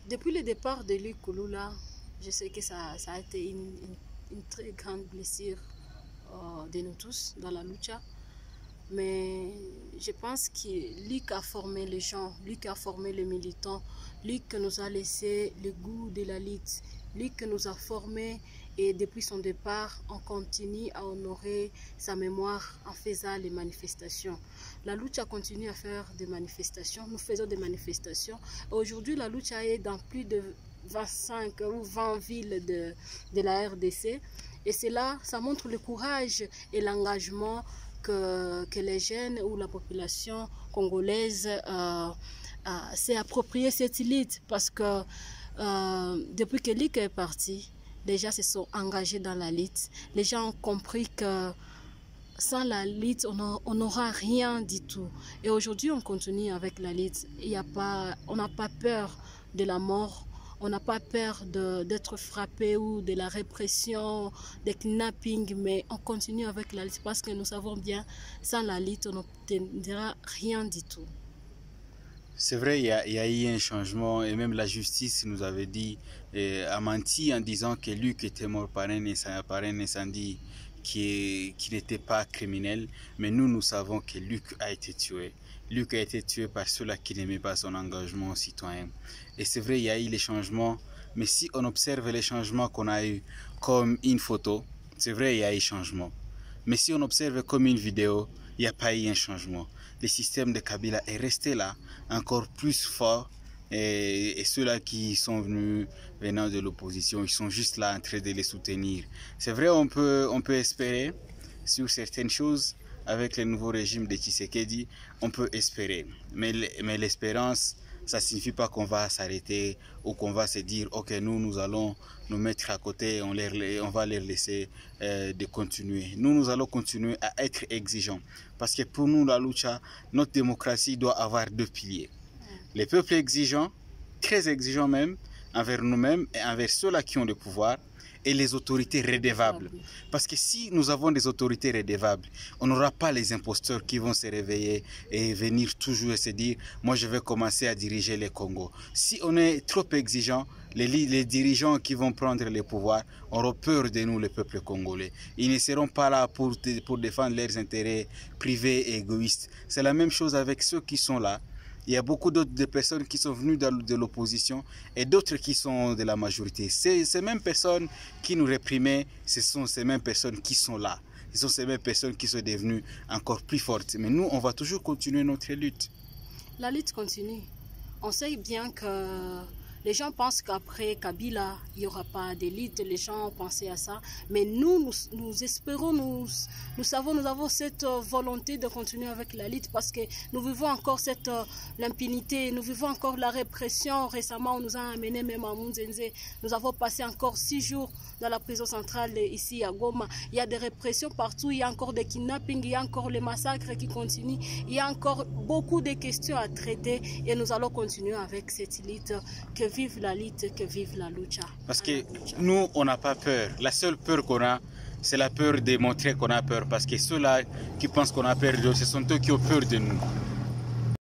Depuis le départ de Luc Kouloula, je sais que ça a été une très grande blessure de nous tous dans la lucha. Mais je pense que Luc a formé les gens, Luc a formé les militants, Luc nous a laissé le goût de la lutte, Luc nous a formés et depuis son départ, on continue à honorer sa mémoire en faisant les manifestations. La lucha continue à faire des manifestations, nous faisons des manifestations. Aujourd'hui, la lucha est dans plus de 25 ou 20 villes de la RDC et cela, ça montre le courage et l'engagement que les jeunes ou la population congolaise s'est approprié cette lutte parce que depuis que Luc est parti, les gens se sont engagés dans la lutte. Les gens ont compris que sans la lutte, on n'aura rien du tout. Et aujourd'hui, on continue avec la lutte. On n'a pas peur de la mort. On n'a pas peur d'être frappé ou de la répression, des kidnappings, mais on continue avec la lutte parce que nous savons bien, sans la lutte, on n'obtiendra rien du tout. C'est vrai, il y a eu un changement et même la justice nous avait dit, a menti en disant que Luc était mort par un incendie qui n'était pas criminel, mais nous savons que Luc a été tué. Luc a été tué par ceux-là qui n'aimaient pas son engagement citoyen. Et c'est vrai, il y a eu les changements, mais si on observe les changements qu'on a eu comme une photo, c'est vrai, il y a eu changement. Mais si on observe comme une vidéo, il n'y a pas eu un changement. Le système de Kabila est resté là, encore plus fort. Et ceux-là qui sont venant de l'opposition, ils sont juste là en train de les soutenir. C'est vrai, on peut espérer sur certaines choses. Avec le nouveau régime de Tshisekedi, on peut espérer. Mais l'espérance, ça ne signifie pas qu'on va s'arrêter ou qu'on va se dire, ok, nous allons nous mettre à côté, on va les laisser de continuer. Nous allons continuer à être exigeants. Parce que pour nous, la lucha, notre démocratie doit avoir deux piliers. Les peuples exigeants, très exigeants même, envers nous-mêmes et envers ceux-là qui ont le pouvoir, et les autorités redevables. Parce que si nous avons des autorités redevables, on n'aura pas les imposteurs qui vont se réveiller et venir toujours se dire « moi je vais commencer à diriger le Congo ». Si on est trop exigeant, les dirigeants qui vont prendre le pouvoir auront peur de nous, le peuple congolais. Ils ne seront pas là pour défendre leurs intérêts privés et égoïstes. C'est la même chose avec ceux qui sont là. Il y a beaucoup d'autres personnes qui sont venues de l'opposition et d'autres qui sont de la majorité. Ces mêmes personnes qui nous réprimaient, ce sont ces mêmes personnes qui sont là. Ce sont ces mêmes personnes qui sont devenues encore plus fortes. Mais nous, on va toujours continuer notre lutte. La lutte continue. On sait bien que les gens pensent qu'après Kabila, il n'y aura pas d'élite. Les gens ont pensé à ça. Mais nous espérons, nous savons, nous avons cette volonté de continuer avec la lutte parce que nous vivons encore l'impunité, nous vivons encore la répression. Récemment, on nous a amené même à Munzenze. Nous avons passé encore 6 jours dans la prison centrale ici à Goma. Il y a des répressions partout, il y a encore des kidnappings, il y a encore les massacres qui continuent. Il y a encore beaucoup de questions à traiter et nous allons continuer avec cette lutte. Que vive la lutte, que vive la lucha. Parce que nous, on n'a pas peur. La seule peur qu'on a, c'est la peur de montrer qu'on a peur. Parce que ceux-là qui pensent qu'on a peur, ce sont eux qui ont peur de nous.